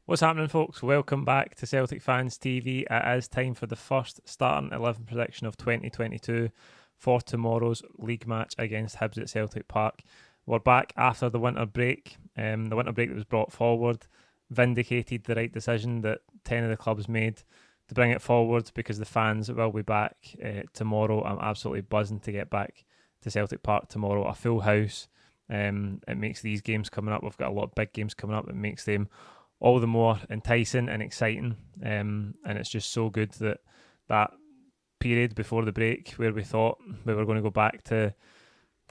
What's happening, folks? Welcome back to Celtic Fans TV. It is time for the first starting 11 prediction of 2022 for tomorrow's league match against Hibs at Celtic Park. We're back after the winter break. The winter break that was brought forward vindicated the right decision that 10 of the clubs made to bring it forward, because the fans will be back tomorrow. I'm absolutely buzzing to get back to Celtic Park tomorrow. A full house. It makes these games coming up. We've got a lot of big games coming up. It makes them all the more enticing and exciting, and it's just so good that period before the break where we thought we were going to go back to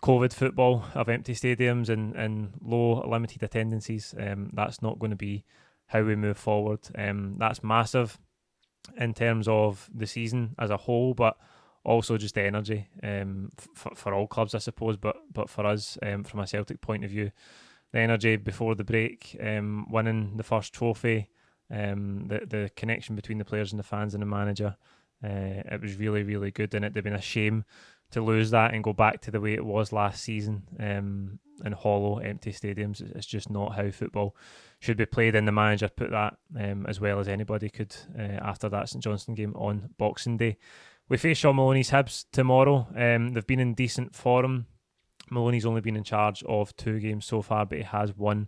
COVID football of empty stadiums and low limited attendances, that's not going to be how we move forward. That's massive in terms of the season as a whole, but also just the energy for all clubs, I suppose, but for us, from a Celtic point of view, the energy before the break, winning the first trophy, the connection between the players and the fans and the manager, it was really, really good, and it'd have been a shame to lose that and go back to the way it was last season, in hollow, empty stadiums. It's just not how football should be played, and the manager put that as well as anybody could after that St Johnstone game on Boxing Day. We face Sean Maloney's Hibs tomorrow. They've been in decent form. Maloney's only been in charge of 2 games so far, but he has won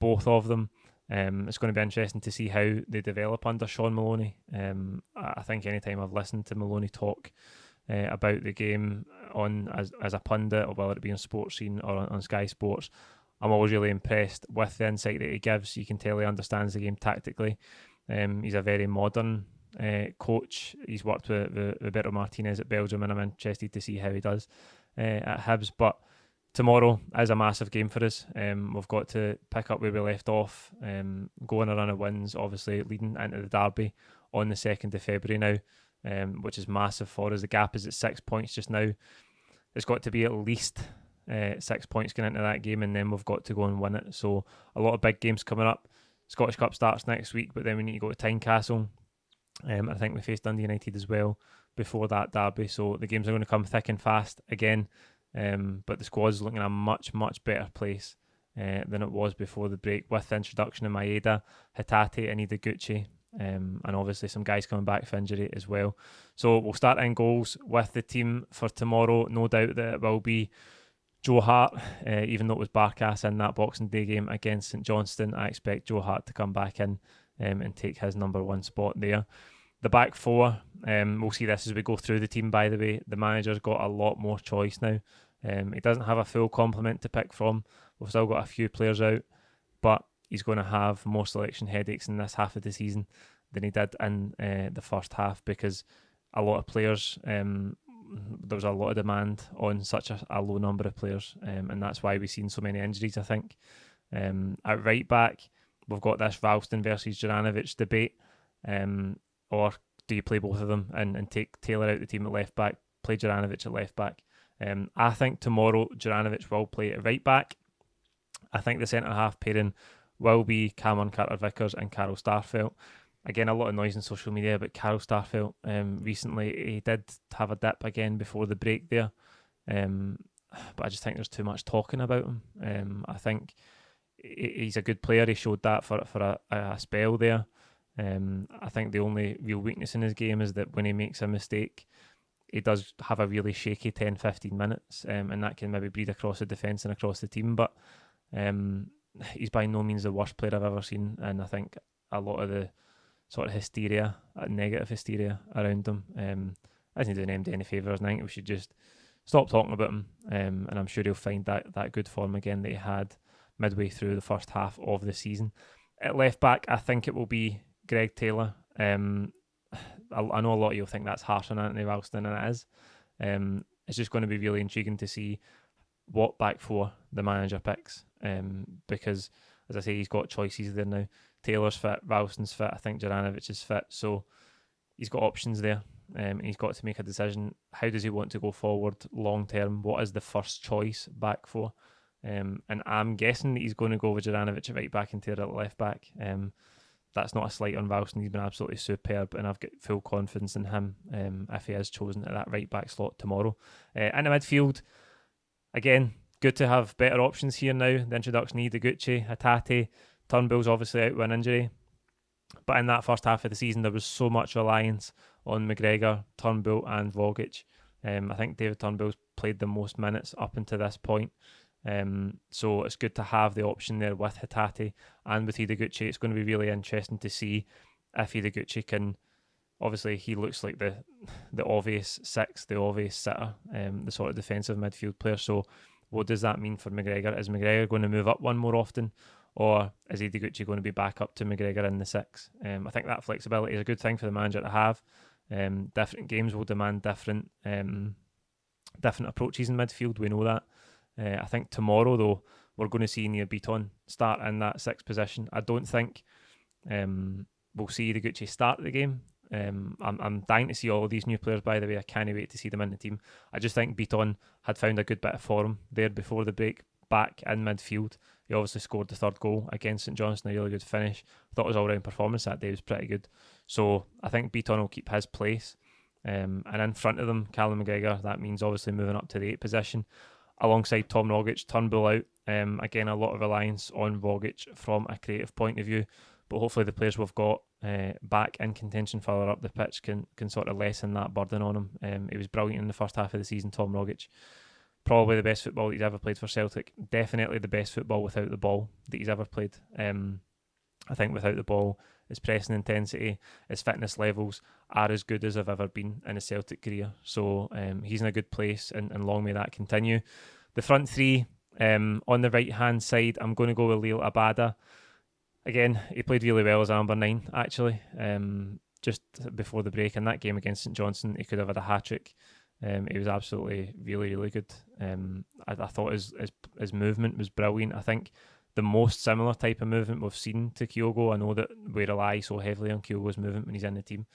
both of them. It's going to be interesting to see how they develop under Sean Maloney. I think anytime I've listened to Maloney talk about the game as a pundit, or whether it be on Sports Scene or on Sky Sports, I'm always really impressed with the insight that he gives. You can tell he understands the game tactically. He's a very modern coach. He's worked with Roberto Martinez at Belgium, and I'm interested to see how he does at Hibs. But tomorrow is a massive game for us. We've got to pick up where we left off, go on a run of wins, obviously leading into the derby on the 2nd of February now, which is massive for us. The gap is at 6 points just now. It's got to be at least 6 points going into that game, and then we've got to go and win it. So a lot of big games coming up. Scottish Cup starts next week, but then we need to go to Tynecastle. I think we face Dundee United as well before that derby, so the games are going to come thick and fast again. But the squad's looking in a much, much better place than it was before the break, with the introduction of Maeda, Hatate and Ideguchi, and obviously some guys coming back for injury as well. So we'll start in goals with the team for tomorrow. No doubt that it will be Joe Hart, even though it was Barkas in that Boxing Day game against St Johnstone. I expect Joe Hart to come back in and take his number 1 spot there. The back four, we'll see this as we go through the team, by the way. The manager's got a lot more choice now. He doesn't have a full complement to pick from. We've still got a few players out, but he's going to have more selection headaches in this half of the season than he did in the first half, because a lot of players, there was a lot of demand on such a low number of players, and that's why we've seen so many injuries, I think. At right back, we've got this Ralston versus Juranovic debate, or do you play both of them and take Taylor out the team at left back, play Juranovic at left back? I think tomorrow Juranovic will play at right back. I think the centre-half pairing will be Cameron Carter-Vickers and Carl Starfelt. Again, a lot of noise on social media about Carl Starfelt. Recently, he did have a dip again before the break there. But I just think there's too much talking about him. I think he's a good player. He showed that for a spell there. I think the only real weakness in his game is that when he makes a mistake, he does have a really shaky 10-15 minutes, and that can maybe bleed across the defence and across the team. But he's by no means the worst player I've ever seen, and I think a lot of the sort of hysteria, negative hysteria around him, isn't doing him any favours. I think we should just stop talking about him, and I'm sure he'll find that good form again that he had midway through the first half of the season. At left back, I think it will be Greg Taylor. I know a lot of you think that's harsh on Anthony Ralston, and it is. It's just going to be really intriguing to see what back four the manager picks, because, as I say, he's got choices there now. Taylor's fit, Ralston's fit, I think Juranovic is fit, so he's got options there. He's got to make a decision. How does he want to go forward long term? What is the first choice back four? And I'm guessing that he's going to go with Juranovic at right back and Taylor at left back. That's not a slight on Ralston. He's been absolutely superb, and I've got full confidence in him if he is chosen at that right back slot tomorrow. In the midfield, again, good to have better options here now. The introduction of Ideguchi, Hatate, Turnbull's obviously out with an injury. But in that first half of the season, there was so much reliance on McGregor, Turnbull, and Vogic. I think David Turnbull's played the most minutes up until this point. So it's good to have the option there with Hatate and with Ideguchi. It's going to be really interesting to see if Ideguchi can. Obviously, he looks like the obvious six, the obvious sitter, the sort of defensive midfield player. So what does that mean for McGregor? Is McGregor going to move up one more often? Or is Ideguchi going to be back up to McGregor in the six? I think that flexibility is a good thing for the manager to have. Different games will demand different approaches in midfield. We know that. I think tomorrow, though, we're going to see Near Beaton start in that sixth position. I don't think we'll see Ideguchi start the game. I'm dying to see all of these new players, by the way. I can't wait to see them in the team. I just think Beaton had found a good bit of form there before the break, back in midfield. He obviously scored the third goal against St Johnstone, a really good finish. I thought his all-round performance that day was pretty good. So I think Beaton will keep his place. And in front of them, Callum McGregor, that means obviously moving up to the 8th position. Alongside Tom Rogic, Turnbull out. Again, a lot of reliance on Rogic from a creative point of view. But hopefully the players we've got back in contention further up the pitch can sort of lessen that burden on him. He was brilliant in the first half of the season, Tom Rogic. Probably the best football that he's ever played for Celtic. Definitely the best football without the ball that he's ever played. I think without the ball, his pressing intensity, his fitness levels are as good as I've ever been in a Celtic career. So he's in a good place, and long may that continue. The front three, on the right-hand side, I'm going to go with Leo Abada. Again, he played really well as a number 9, actually. Just before the break in that game against St Johnstone, he could have had a hat-trick. He was absolutely really, really good. I thought his movement was brilliant. I think the most similar type of movement we've seen to Kyogo. I know that we rely so heavily on Kyogo's movement when he's in the team.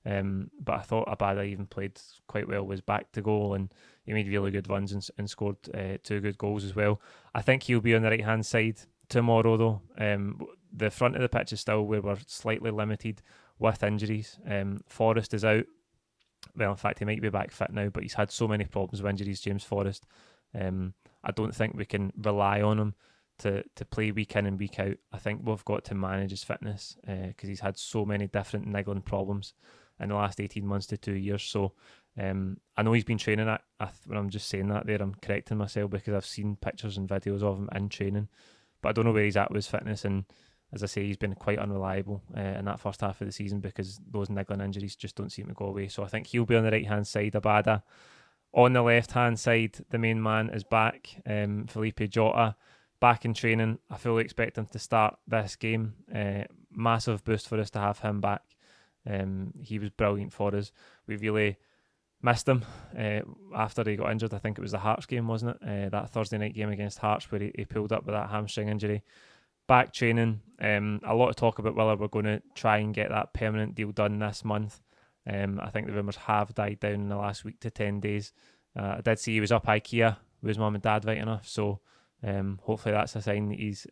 But I thought Abada even played quite well, was back to goal, and he made really good runs and scored 2 good goals as well. I think he'll be on the right-hand side tomorrow, though. The front of the pitch is still where we're slightly limited with injuries. Forrest is out. Well, in fact, he might be back fit now, but he's had so many problems with injuries, James Forrest. I don't think we can rely on him to play week in and week out. I think we've got to manage his fitness because he's had so many different niggling problems in the last 18 months to 2 years. So I know he's been training. When I'm just saying that there, I'm correcting myself because I've seen pictures and videos of him in training, but I don't know where he's at with his fitness. And as I say, he's been quite unreliable in that first half of the season because those niggling injuries just don't seem to go away. So I think he'll be on the right-hand side, Abada. On the left-hand side, the main man is back, Felipe Jota, back in training. I fully expect him to start this game. Massive boost for us to have him back. He was brilliant for us. We really missed him after he got injured. I think it was the Hearts game, wasn't it? That Thursday night game against Hearts where he pulled up with that hamstring injury. Back training, a lot of talk about whether we're going to try and get that permanent deal done this month. I think the rumours have died down in the last week to 10 days. I did see he was up IKEA with his mum and dad right enough, so hopefully that's a sign that he's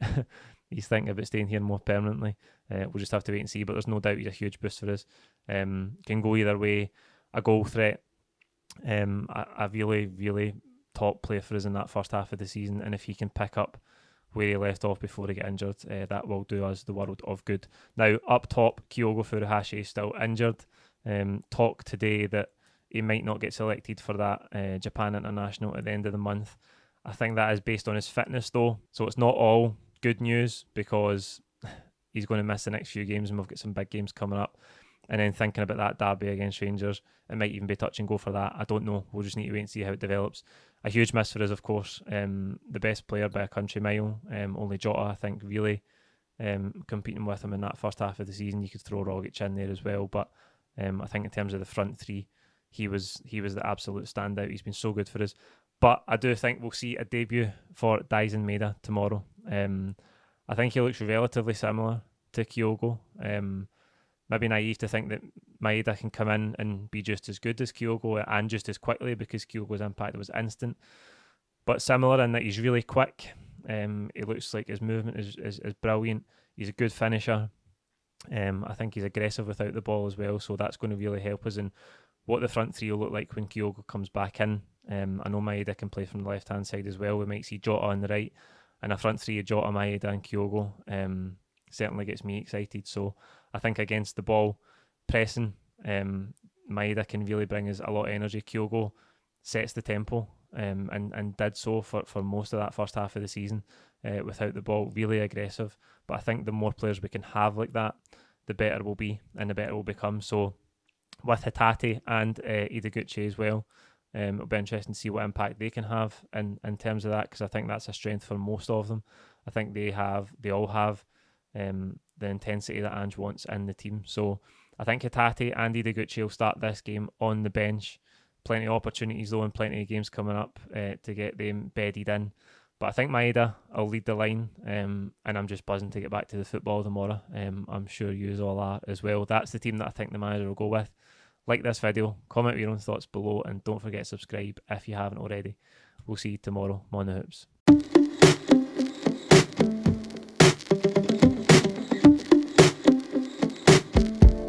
he's thinking about staying here more permanently. We'll just have to wait and see, but there's no doubt he's a huge boost for us. Can go either way. A goal threat, a really, really top player for us in that first half of the season, and if he can pick up where he left off before he got injured, that will do us the world of good. Now, up top, Kyogo Furuhashi is still injured. Talk today that he might not get selected for that Japan International at the end of the month. I think that is based on his fitness, though, so it's not all good news because he's going to miss the next few games and we've got some big games coming up. And then thinking about that derby against Rangers, it might even be touch and go for that. I don't know. We'll just need to wait and see how it develops. A huge miss for us, of course. The best player by a country mile. Only Jota, I think, really competing with him in that first half of the season. You could throw Rogic in there as well. But I think in terms of the front three, he was the absolute standout. He's been so good for us. But I do think we'll see a debut for Daisen Maeda tomorrow. I think he looks relatively similar to Kyogo. Maybe naive to think that Maeda can come in and be just as good as Kyogo and just as quickly because Kyogo's impact was instant. But similar in that he's really quick. He looks like his movement is brilliant. He's a good finisher. I think he's aggressive without the ball as well, so that's going to really help us in what the front three will look like when Kyogo comes back in. I know Maeda can play from the left-hand side as well. We might see Jota on the right, and a front three of Jota, Maeda and Kyogo certainly gets me excited. So I think against the ball, pressing, Maeda can really bring us a lot of energy. Kyogo sets the tempo and did so for most of that first half of the season without the ball, really aggressive. But I think the more players we can have like that, the better we'll be and the better we'll become. So with Hatate and Ideguchi as well, it'll be interesting to see what impact they can have in terms of that, because I think that's a strength for most of them. I think they all have the intensity that Ange wants in the team. So I think Hatate and Ideguchi will start this game on the bench. Plenty of opportunities though, and plenty of games coming up to get them bedded in. But I think Maeda will lead the line, and I'm just buzzing to get back to the football tomorrow. I'm sure you all are as well. That's the team that I think the manager will go with. Like this video, comment your own thoughts below, and don't forget to subscribe if you haven't already. We'll see you tomorrow on the Hoops.